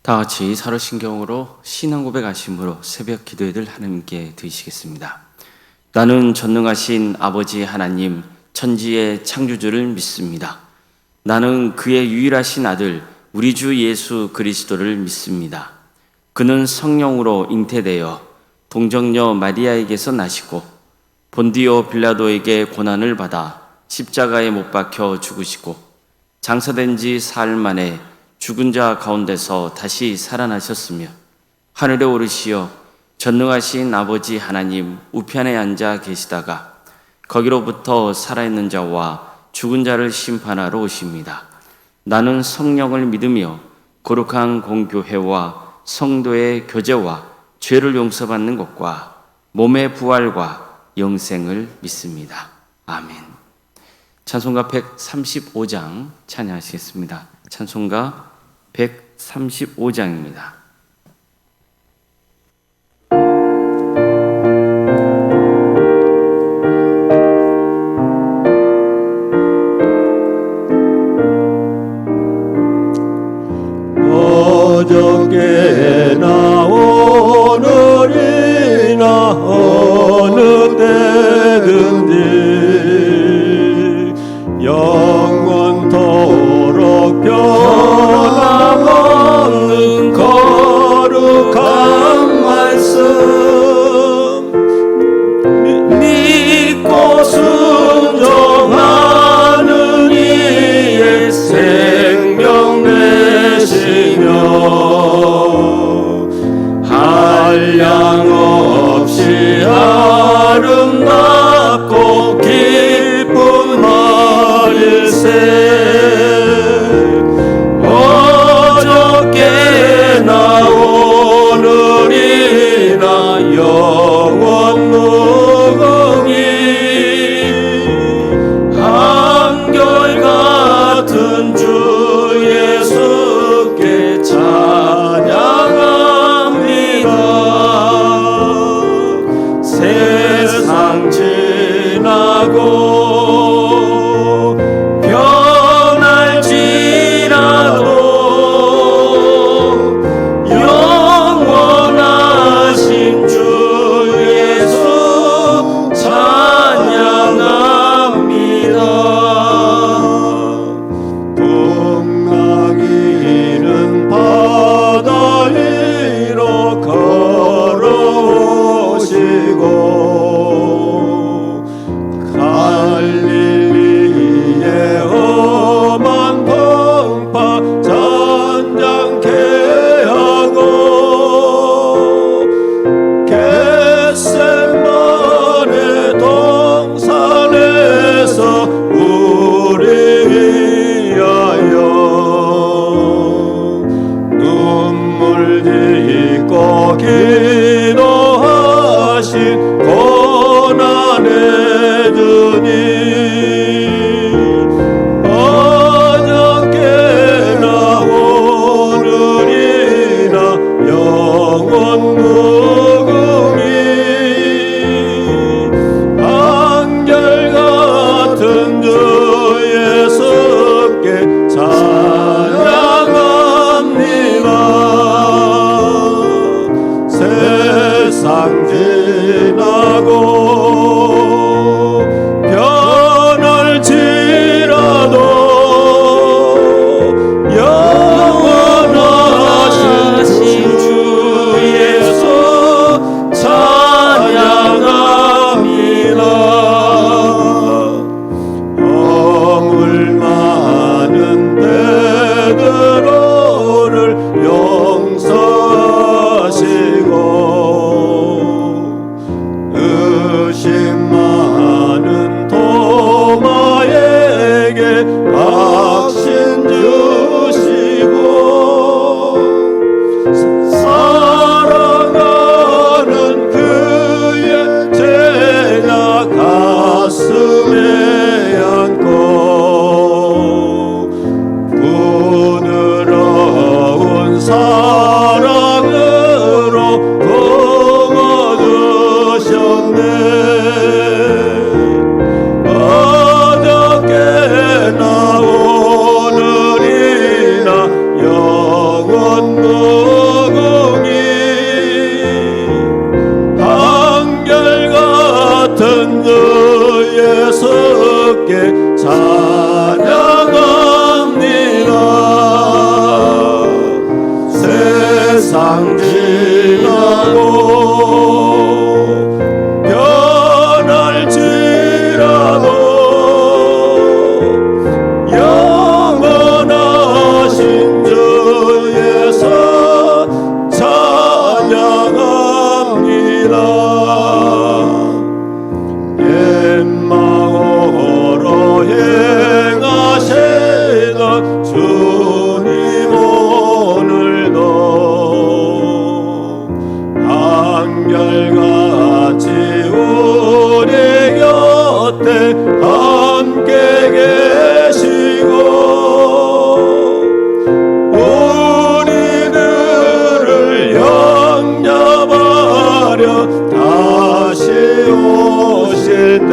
다 같이 사도신경으로 신앙 고백하심으로 새벽 기도회를 하나님께 드리시겠습니다. 나는 전능하신 아버지 하나님 천지의 창조주를 믿습니다. 나는 그의 유일하신 아들 우리 주 예수 그리스도를 믿습니다. 그는 성령으로 잉태되어 동정녀 마리아에게서 나시고 본디오 빌라도에게 고난을 받아 십자가에 못 박혀 죽으시고 장사된 지 사흘 만에 죽은 자 가운데서 다시 살아나셨으며 하늘에 오르시어 전능하신 아버지 하나님 우편에 앉아 계시다가 거기로부터 살아있는 자와 죽은 자를 심판하러 오십니다. 나는 성령을 믿으며 거룩한 공교회와 성도의 교제와 죄를 용서받는 것과 몸의 부활과 영생을 믿습니다. 아멘. 찬송가 135장 찬양하시겠습니다. 찬송가 135장입니다. 어저께나 오늘이나 어느 때든지 영원토록 변함없는 거룩한 말씀 믿고 순종하는 이의 생명 되시며 한량없이 아름답고 기쁜 말일세 어저께나 오늘이나 영원무궁히 한결같은 주 예수께 찬양합니다. 세상 지나고 변할지라도 영원하신 주 예수 찬양합니다. 동나기는 찬양합니다. 세상 지나고 변할지라도 영원하신 주 예수 찬양합니다. 마음으로 행하시던 주님 오늘도 한결같이 우리 곁에 함께 계시고 우리들을 영접하려 다시 오실 때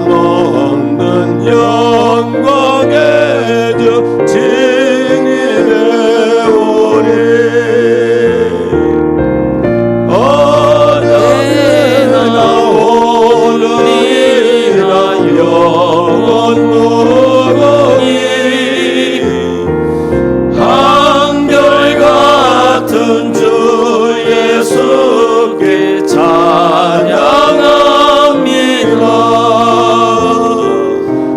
변함없는 영광의 주 진이 되오리. 언제나 오늘이나 영원 무궁히 한결같은 주 예수께 찬양합니다.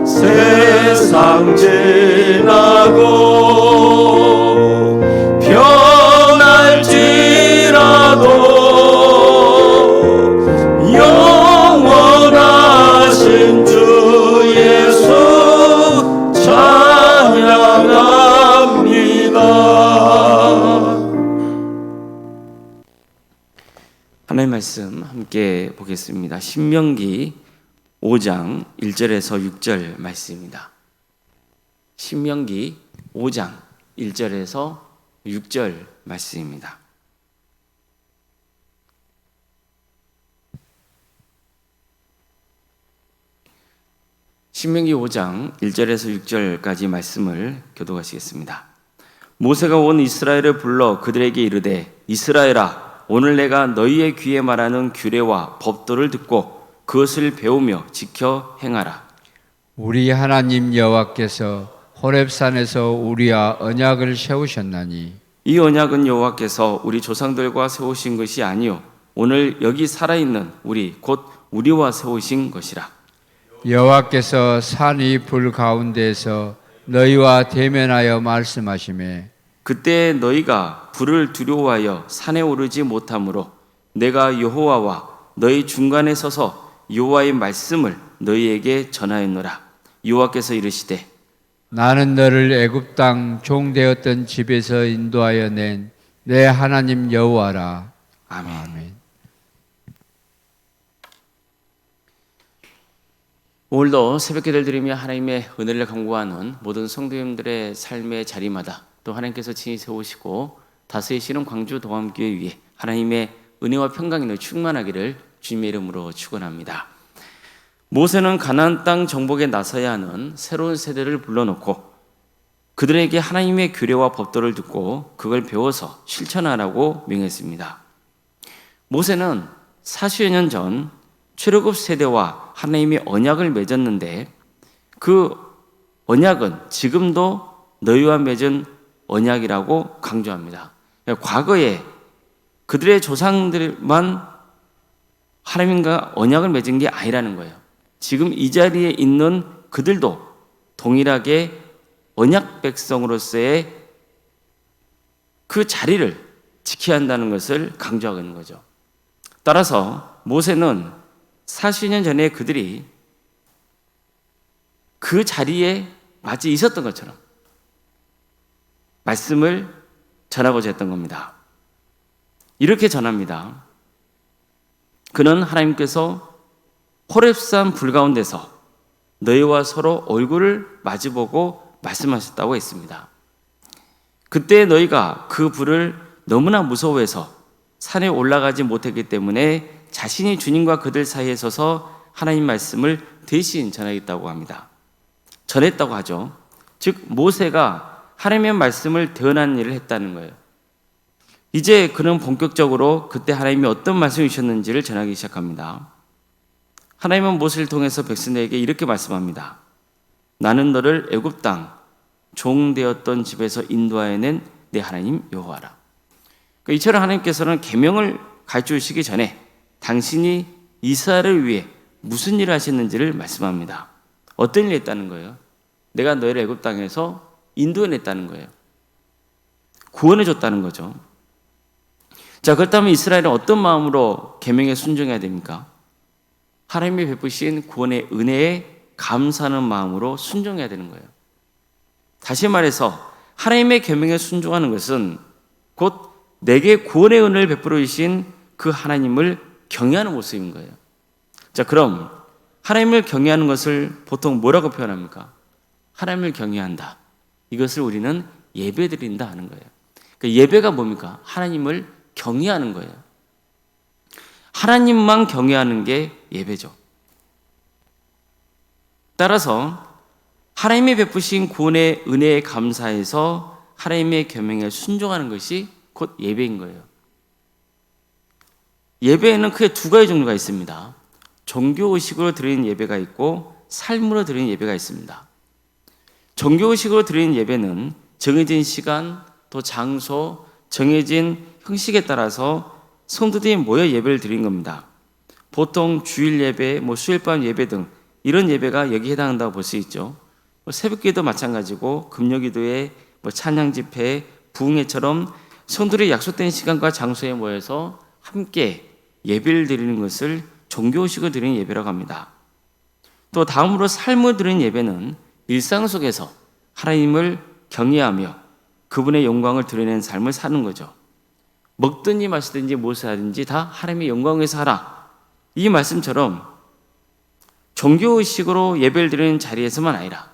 세상 지나고 변할지라도 영원하신 주 예수 찬양합니다. 하나님 말씀 함께 보겠습니다. 신명기 5장 1절에서 6절 말씀입니다. 신명기 5장 1절에서 6절 말씀입니다. 신명기 5장 1절에서 6절까지 말씀을 교독하시겠습니다. 모세가 온 이스라엘을 불러 그들에게 이르되 이스라엘아 오늘 내가 너희의 귀에 말하는 규례와 법도를 듣고 그것을 배우며 지켜 행하라. 우리 하나님 여호와께서 호렙산에서 우리와 언약을 세우셨나니 이 언약은 여호와께서 우리 조상들과 세우신 것이 아니요 오늘 여기 살아있는 우리 곧 우리와 세우신 것이라. 여호와께서 산이 불 가운데에서 너희와 대면하여 말씀하시매 그때 너희가 불을 두려워하여 산에 오르지 못하므로 내가 여호와와 너희 중간에 서서 여호와의 말씀을 너희에게 전하였노라. 여호와께서 이르시되 나는 너를 애굽 땅 종되었던 집에서 인도하여 낸 내 하나님 여호와라. 아멘. 아멘. 오늘도 새벽기도를 드리며 하나님의 은혜를 간구하는 모든 성도님들의 삶의 자리마다 또 하나님께서 친히 세우시고 다스리시는 광주 동암교회 위에 하나님의 은혜와 평강이 충만하기를 주님의 이름으로 축원합니다. 모세는 가나안 땅 정복에 나서야 하는 새로운 세대를 불러놓고 그들에게 하나님의 규례와 법도를 듣고 그걸 배워서 실천하라고 명했습니다. 모세는 40여 년 전 출애굽 세대와 하나님의 언약을 맺었는데 그 언약은 지금도 너희와 맺은 언약이라고 강조합니다. 과거에 그들의 조상들만 하나님과 언약을 맺은 게 아니라는 거예요. 지금 이 자리에 있는 그들도 동일하게 언약 백성으로서의 그 자리를 지켜야 한다는 것을 강조하고 있는 거죠. 따라서 모세는 40년 전에 그들이 그 자리에 마치 있었던 것처럼 말씀을 전하고자 했던 겁니다. 이렇게 전합니다. 그는 하나님께서 호렙산 불 가운데서 너희와 서로 얼굴을 마주보고 말씀하셨다고 했습니다. 그때 너희가 그 불을 너무나 무서워해서 산에 올라가지 못했기 때문에 자신이 주님과 그들 사이에 서서 하나님 말씀을 대신 전하겠다고 합니다. 전했다고 하죠. 즉 모세가 하나님의 말씀을 대언하는 일을 했다는 거예요. 이제 그는 본격적으로 그때 하나님이 어떤 말씀을 주셨는지를 전하기 시작합니다. 하나님은 모세를 통해서 백성에게 이렇게 말씀합니다. 나는 너를 애굽 땅 종되었던 집에서 인도하여낸 내 하나님 여호와라. 그러니까 이처럼 하나님께서는 계명을 가르쳐 주시기 전에 당신이 이스라엘을 위해 무슨 일을 하셨는지를 말씀합니다. 어떤 일을 했다는 거예요? 내가 너희를 애굽 땅에서 인도해냈다는 거예요. 구원해 줬다는 거죠. 자, 그렇다면 이스라엘은 어떤 마음으로 계명에 순종해야 됩니까? 하나님이 베푸신 구원의 은혜에 감사하는 마음으로 순종해야 되는 거예요. 다시 말해서 하나님의 계명에 순종하는 것은 곧 내게 구원의 은혜를 베풀어 주신 그 하나님을 경외하는 모습인 거예요. 자, 그럼 하나님을 경외하는 것을 보통 뭐라고 표현합니까? 하나님을 경외한다. 이것을 우리는 예배드린다 하는 거예요. 그러니까 예배가 뭡니까? 하나님을 경외하는 거예요. 하나님만 경외하는 게 예배죠. 따라서 하나님이 베푸신 구원의 은혜에 감사해서 하나님의 계명에 순종하는 것이 곧 예배인 거예요. 예배에는 크게 두 가지 종류가 있습니다. 종교의식으로 드리는 예배가 있고 삶으로 드리는 예배가 있습니다. 종교의식으로 드리는 예배는 정해진 시간, 또 장소, 정해진 형식에 따라서 성도들이 모여 예배를 드리는 겁니다. 보통 주일 예배, 수일밤 예배 등 이런 예배가 여기에 해당한다고 볼 수 있죠. 새벽기도 마찬가지고 금요기도회, 찬양 집회, 부흥회처럼 성도들이 약속된 시간과 장소에 모여서 함께 예배를 드리는 것을 종교의식을 드리는 예배라고 합니다. 또 다음으로 삶을 드리는 예배는 일상 속에서 하나님을 경외하며 그분의 영광을 드러내는 삶을 사는 거죠. 먹든지 마시든지 무엇을 하든지 다 하나님의 영광을 위해서 하라. 이 말씀처럼 종교의식으로 예배를 드리는 자리에서만 아니라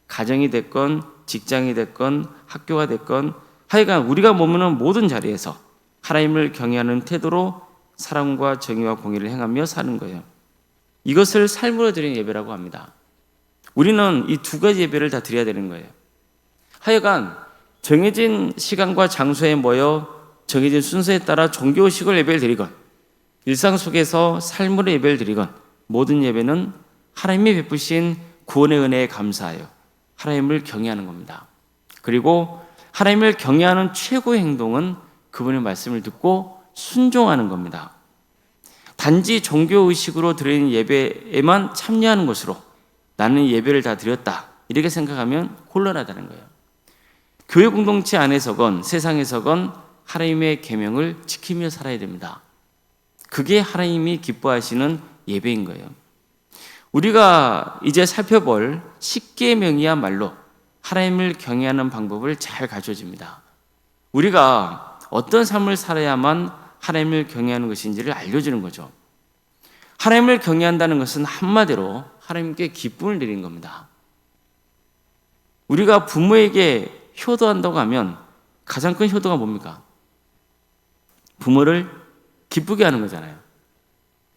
가정이 됐건 직장이 됐건 학교가 됐건 하여간 우리가 머무는 모든 자리에서 하나님을 경외하는 태도로 사랑과 정의와 공의를 행하며 사는 거예요. 이것을 삶으로 드리는 예배라고 합니다. 우리는 이 두 가지 예배를 다 드려야 되는 거예요. 하여간 정해진 시간과 장소에 모여 정해진 순서에 따라 종교의식을 예배를 드리건 일상 속에서 삶으로 예배를 드리건 모든 예배는 하나님이 베푸신 구원의 은혜에 감사하여 하나님을 경외하는 겁니다. 그리고 하나님을 경외하는 최고의 행동은 그분의 말씀을 듣고 순종하는 겁니다. 단지 종교의식으로 드리는 예배에만 참여하는 것으로 나는 예배를 다 드렸다 이렇게 생각하면 곤란하다는 거예요. 교회 공동체 안에서건 세상에서건 하나님의 계명을 지키며 살아야 됩니다. 그게 하나님이 기뻐하시는 예배인 거예요. 우리가 이제 살펴볼 10계명이야말로 하나님을 경외하는 방법을 잘 가르쳐줍니다. 우리가 어떤 삶을 살아야만 하나님을 경외하는 것인지를 알려주는 거죠. 하나님을 경외한다는 것은 한마디로 하나님께 기쁨을 드리는 겁니다. 우리가 부모에게 효도한다고 하면 가장 큰 효도가 뭡니까? 부모를 기쁘게 하는 거잖아요.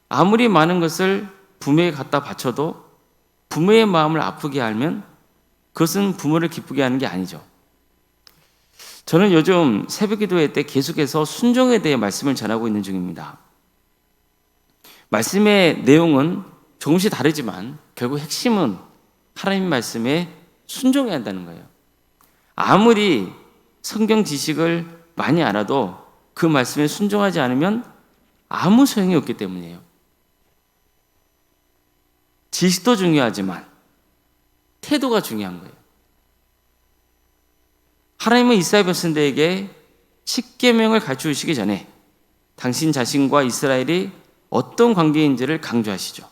아무리 많은 것을 부모에게 갖다 바쳐도 부모의 마음을 아프게 하면 그것은 부모를 기쁘게 하는 게 아니죠. 저는 요즘 새벽기도회 때 계속해서 순종에 대해 말씀을 전하고 있는 중입니다. 말씀의 내용은 조금씩 다르지만 결국 핵심은 하나님 말씀에 순종해야 한다는 거예요. 아무리 성경 지식을 많이 알아도 그 말씀에 순종하지 않으면 아무 소용이 없기 때문이에요. 지식도 중요하지만 태도가 중요한 거예요. 하나님은 이스라엘 백성들에게 10계명을 가르쳐 주시기 전에 당신 자신과 이스라엘이 어떤 관계인지를 강조하시죠.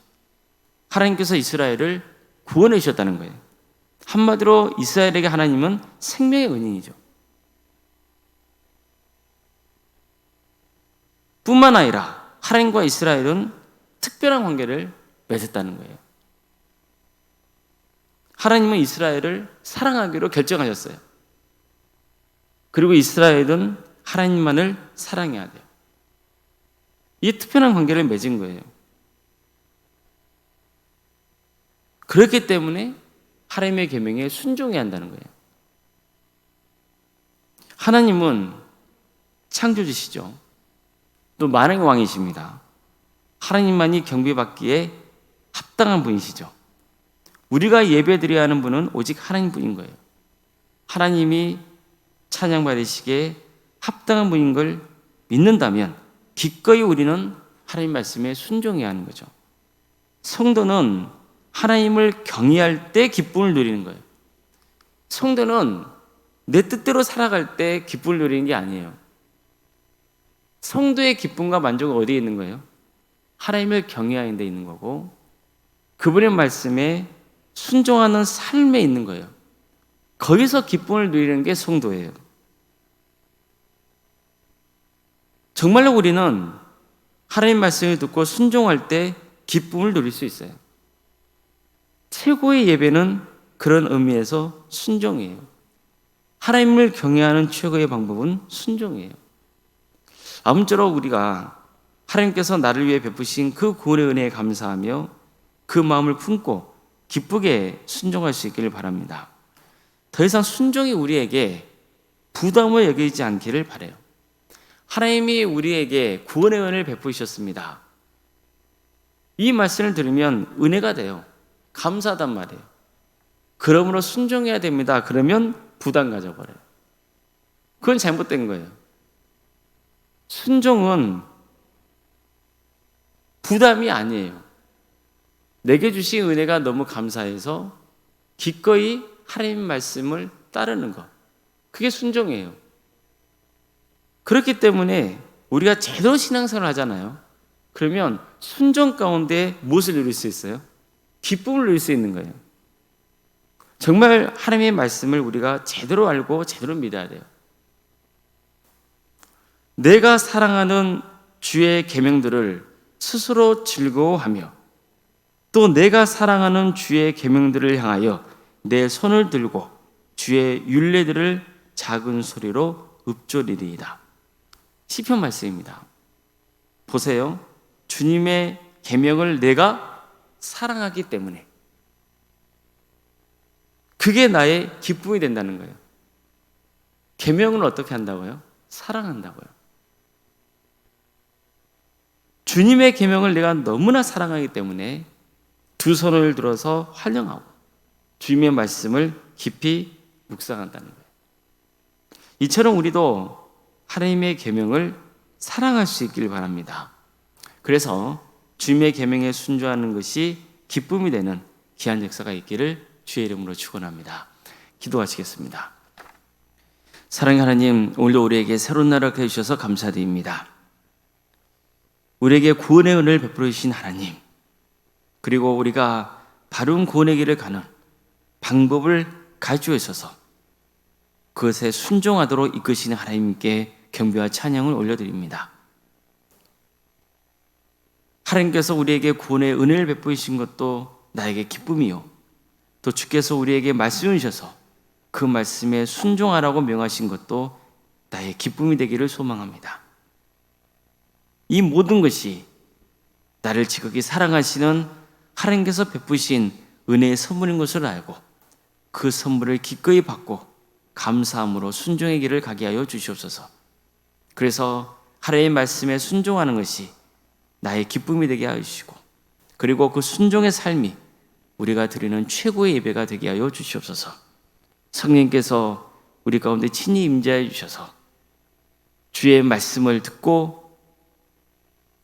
하나님께서 이스라엘을 구원해 주셨다는 거예요. 한마디로 이스라엘에게 하나님은 생명의 은인이죠. 뿐만 아니라 하나님과 이스라엘은 특별한 관계를 맺었다는 거예요. 하나님은 이스라엘을 사랑하기로 결정하셨어요. 그리고 이스라엘은 하나님만을 사랑해야 돼요. 이 특별한 관계를 맺은 거예요. 그렇기 때문에 하나님의 계명에 순종해야 한다는 거예요. 하나님은 창조주시죠. 또 만왕의 왕이십니다. 하나님만이 경배받기에 합당한 분이시죠. 우리가 예배드려야 하는 분은 오직 하나님 분인 거예요. 하나님이 찬양받으시기에 합당한 분인 걸 믿는다면 기꺼이 우리는 하나님 말씀에 순종해야 하는 거죠. 성도는 하나님을 경외할 때 기쁨을 누리는 거예요. 성도는 내 뜻대로 살아갈 때 기쁨을 누리는 게 아니에요. 성도의 기쁨과 만족은 어디에 있는 거예요? 하나님을 경외하는 데 있는 거고, 그분의 말씀에 순종하는 삶에 있는 거예요. 거기서 기쁨을 누리는 게 성도예요. 정말로 우리는 하나님 말씀을 듣고 순종할 때 기쁨을 누릴 수 있어요. 최고의 예배는 그런 의미에서 순종이에요. 하나님을 경외하는 최고의 방법은 순종이에요. 아무쪼록 우리가 하나님께서 나를 위해 베푸신 그 구원의 은혜에 감사하며 그 마음을 품고 기쁘게 순종할 수 있기를 바랍니다. 더 이상 순종이 우리에게 부담을 여기지 않기를 바라요. 하나님이 우리에게 구원의 은혜를 베푸셨습니다. 이 말씀을 들으면 은혜가 돼요. 감사하단 말이에요. 그러므로 순종해야 됩니다. 그러면 부담 가져버려요. 그건 잘못된 거예요. 순종은 부담이 아니에요. 내게 주신 은혜가 너무 감사해서 기꺼이 하나님 말씀을 따르는 것, 그게 순종이에요. 그렇기 때문에 우리가 제대로 신앙생활을 하잖아요. 그러면 순종 가운데 무엇을 누릴 수 있어요? 기쁨을 누릴 수 있는 거예요. 정말 하나님의 말씀을 우리가 제대로 알고 제대로 믿어야 돼요. 내가 사랑하는 주의 계명들을 스스로 즐거워하며 또 내가 사랑하는 주의 계명들을 향하여 내 손을 들고 주의 율례들을 작은 소리로 읊조리리이다. 시편 말씀입니다. 보세요. 주님의 계명을 내가 사랑하기 때문에 그게 나의 기쁨이 된다는 거예요. 계명은 어떻게 한다고요? 사랑한다고요. 주님의 계명을 내가 너무나 사랑하기 때문에 두 손을 들어서 환영하고 주님의 말씀을 깊이 묵상한다는 거예요. 이처럼 우리도 하나님의 계명을 사랑할 수 있기를 바랍니다. 그래서 주님의 계명에 순종하는 것이 기쁨이 되는 귀한 역사가 있기를 주의 이름으로 축원합니다. 기도하시겠습니다. 사랑의 하나님, 오늘도 우리에게 새로운 날을 해주셔서 감사드립니다. 우리에게 구원의 은혜를 베풀어 주신 하나님, 그리고 우리가 바른 구원의 길을 가는 방법을 가르쳐 주셔서 그것에 순종하도록 이끄시는 하나님께 경배와 찬양을 올려드립니다. 하나님께서 우리에게 구원의 은혜를 베푸신 것도 나에게 기쁨이요, 또 주께서 우리에게 말씀을 주셔서 그 말씀에 순종하라고 명하신 것도 나의 기쁨이 되기를 소망합니다. 이 모든 것이 나를 지극히 사랑하시는 하나님께서 베푸신 은혜의 선물인 것을 알고 그 선물을 기꺼이 받고 감사함으로 순종의 길을 가게 하여 주시옵소서. 그래서 하나님의 말씀에 순종하는 것이 나의 기쁨이 되게 하여 주시고, 그리고 그 순종의 삶이 우리가 드리는 최고의 예배가 되게 하여 주시옵소서. 성령께서 우리 가운데 친히 임재하여 주셔서 주의 말씀을 듣고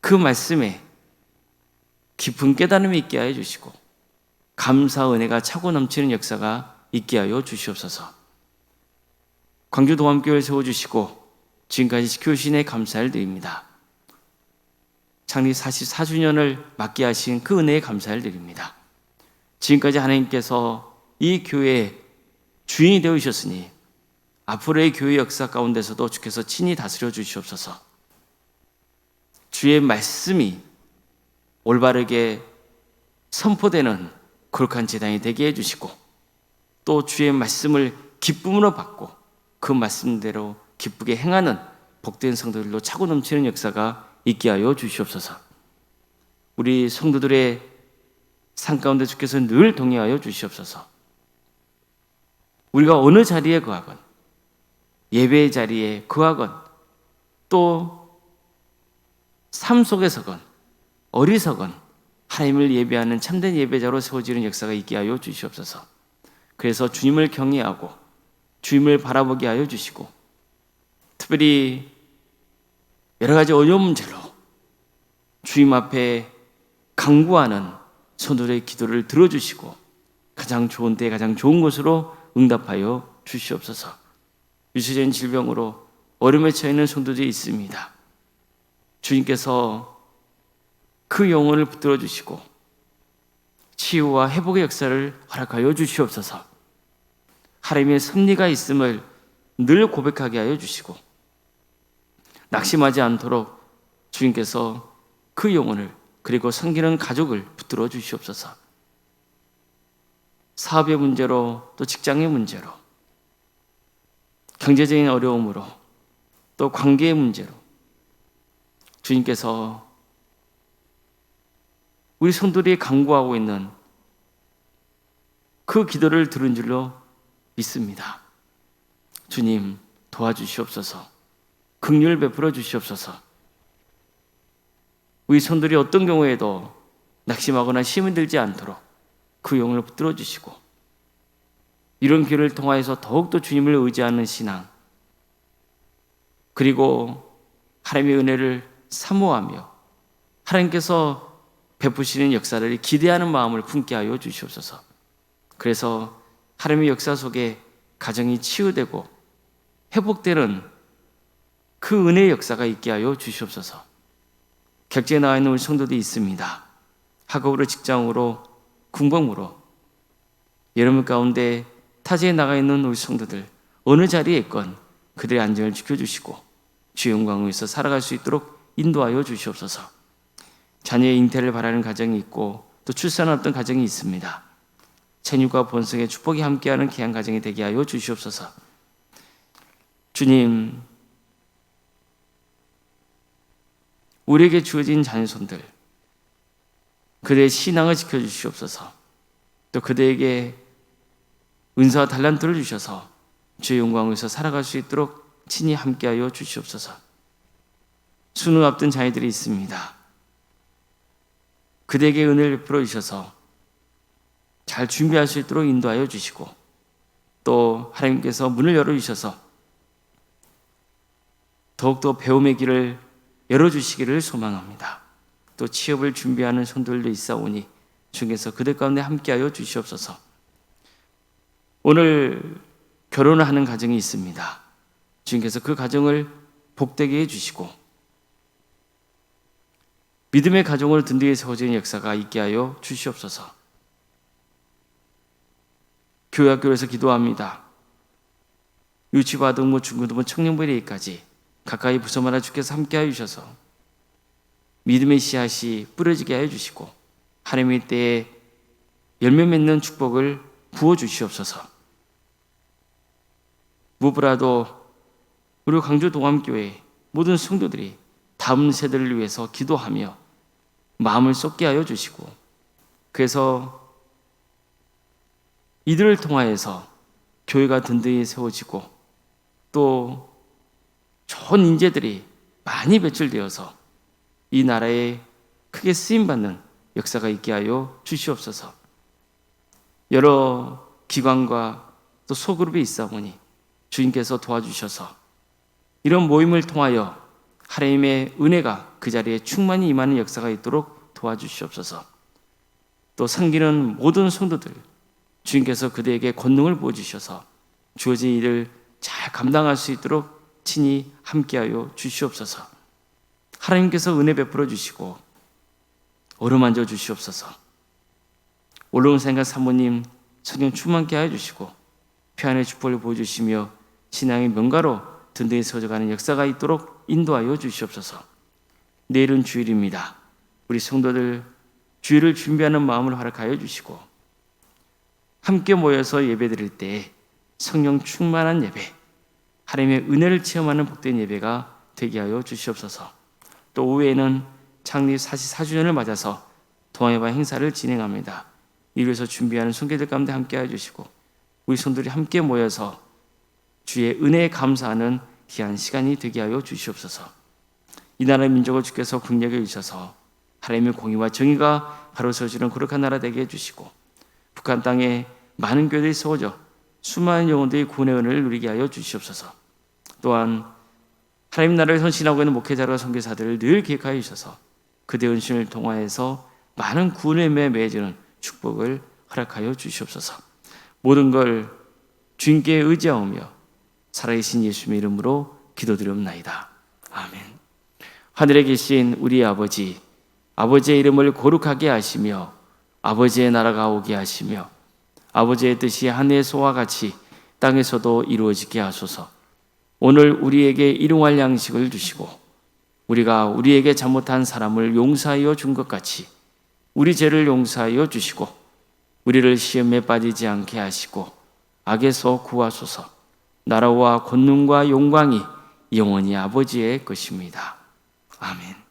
그 말씀에 깊은 깨달음이 있게 하여 주시고 감사 은혜가 차고 넘치는 역사가 있게 하여 주시옵소서. 광주 동암교회를 세워주시고 지금까지 지켜주신 애 감사를 드립니다. 창립 44주년을 맞게 하신 그 은혜에 감사를 드립니다. 지금까지 하나님께서 이 교회의 주인이 되어주셨으니 앞으로의 교회 역사 가운데서도 주께서 친히 다스려 주시옵소서. 주의 말씀이 올바르게 선포되는 거룩한 제단이 되게 해주시고, 또 주의 말씀을 기쁨으로 받고 그 말씀대로 기쁘게 행하는 복된 성도들로 차고 넘치는 역사가 있게 하여 주시옵소서. 우리 성도들의 삶 가운데 주께서 늘 동행하여 주시옵소서. 우리가 어느 자리에 거하건, 예배의 자리에 거하건, 또 삶 속에서건 어리석건 하나님을 예배하는 참된 예배자로 세워지는 역사가 있게 하여 주시옵소서. 그래서 주님을 경외하고 주님을 바라보게 하여 주시고, 특별히 여러 가지 어려운 문제로 주님 앞에 간구하는 성도들의 기도를 들어주시고 가장 좋은 때 가장 좋은 곳으로 응답하여 주시옵소서. 유체적인 질병으로 어려움에 처해 있는 성도들이 있습니다. 주님께서 그 영혼을 붙들어 주시고 치유와 회복의 역사를 허락하여 주시옵소서. 하나님의 섭리가 있음을 늘 고백하게 하여 주시고, 낙심하지 않도록 주님께서 그 영혼을 그리고 섬기는 가족을 붙들어 주시옵소서. 사업의 문제로, 또 직장의 문제로, 경제적인 어려움으로, 또 관계의 문제로 주님께서 우리 성도들이 간구하고 있는 그 기도를 들은 줄로 믿습니다. 주님 도와주시옵소서. 긍휼 베풀어 주시옵소서. 우리 성도들이 어떤 경우에도 낙심하거나 힘이 들지 않도록 그 영혼을 붙들어 주시고, 이런 길을 통하여서 더욱더 주님을 의지하는 신앙, 그리고 하나님의 은혜를 사모하며 하나님께서 베푸시는 역사를 기대하는 마음을 품게 하여 주시옵소서. 그래서 하나님의 역사 속에 가정이 치유되고 회복되는 그 은혜의 역사가 있게 하여 주시옵소서. 격제에 나와 있는 우리 성도들이 있습니다. 학업으로, 직장으로, 궁범으로, 여러분 가운데 타지에 나가 있는 우리 성도들 어느 자리에 있건 그들의 안전을 지켜주시고 주의 영광을 위해서 살아갈 수 있도록 인도하여 주시옵소서. 자녀의 잉태를 바라는 가정이 있고 또 출산 없던 가정이 있습니다. 생육과 번성의 축복이 함께하는 귀한 가정이 되게 하여 주시옵소서. 주님, 우리에게 주어진 자녀손들, 그들의 신앙을 지켜주시옵소서. 또 그들에게 은사와 달란트를 주셔서 주의 영광을 위해서 살아갈 수 있도록 친히 함께하여 주시옵소서. 수능 앞둔 자녀들이 있습니다. 그들에게 은혜를 베풀어 주셔서 잘 준비할 수 있도록 인도하여 주시고, 또 하나님께서 문을 열어주셔서 더욱더 배움의 길을 열어주시기를 소망합니다. 또 취업을 준비하는 손들도 있사오니 주께서 그들 가운데 함께하여 주시옵소서. 오늘 결혼을 하는 가정이 있습니다. 주님께서 그 가정을 복되게 해주시고 믿음의 가정을 든든히 세워지는 역사가 있게 하여 주시옵소서. 교회 학교에서 기도합니다. 유치부, 아동부, 중고등부, 청년부 이르기까지 가까이 부서마다 주께서 함께하여 주셔서 믿음의 씨앗이 뿌려지게 하여 주시고 하나님의 때에 열매 맺는 축복을 부어주시옵소서. 무엇보다도 우리 광주 동암교회 모든 성도들이 다음 세대를 위해서 기도하며 마음을 쏟게 하여 주시고, 그래서 이들을 통하여서 교회가 든든히 세워지고 또 좋은 인재들이 많이 배출되어서 이 나라에 크게 쓰임받는 역사가 있게 하여 주시옵소서. 여러 기관과 또 소그룹이 있사오니 주님께서 도와주셔서 이런 모임을 통하여 하나님의 은혜가 그 자리에 충만히 임하는 역사가 있도록 도와주시옵소서. 또 섬기는 모든 성도들 주님께서 그들에게 권능을 부어주셔서 주어진 일을 잘 감당할 수 있도록 친히 함께하여 주시옵소서. 하나님께서 은혜 베풀어 주시고 어루만져 주시옵소서. 올라온 생각 사모님 성령 충만케 하여 주시고 평안의 축복을 보여주시며 신앙의 명가로 든든히 세워져가는 역사가 있도록 인도하여 주시옵소서. 내일은 주일입니다. 우리 성도들 주일을 준비하는 마음을 허락하여 주시고 함께 모여서 예배드릴 때 성령 충만한 예배, 하나님의 은혜를 체험하는 복된 예배가 되게 하여 주시옵소서. 또 오후에는 창립 44주년을 맞아서 동아예방 행사를 진행합니다. 이를 위해서 준비하는 손길들 가운데 함께 해주시고 우리 성도들이 함께 모여서 주의 은혜에 감사하는 귀한 시간이 되게 하여 주시옵소서. 이 나라의 민족을 주께서 긍휼히 여기셔서 하나님의 공의와 정의가 가로서주는 거룩한 나라 되게 해주시고 북한 땅에 많은 교회들이 세워져 수많은 영혼들이 구원의 은혜를 누리게 하여 주시옵소서. 또한 하나님 나라를 헌신하고 있는 목회자와 선교사들을 늘 기억하여 주셔서 그들의 헌신을 통하여서 많은 구원의 은혜에 맺어지는 축복을 허락하여 주시옵소서. 모든 걸 주님께 의지하오며 살아계신 예수님의 이름으로 기도드리옵나이다. 아멘. 하늘에 계신 우리 아버지, 아버지의 이름을 거룩하게 하시며 아버지의 나라가 오게 하시며 아버지의 뜻이 하늘에서와 같이 땅에서도 이루어지게 하소서. 오늘 우리에게 일용할 양식을 주시고 우리가 우리에게 잘못한 사람을 용서하여 준 것 같이 우리 죄를 용서하여 주시고 우리를 시험에 빠지지 않게 하시고 악에서 구하소서. 나라와 권능과 영광이 영원히 아버지의 것입니다. 아멘.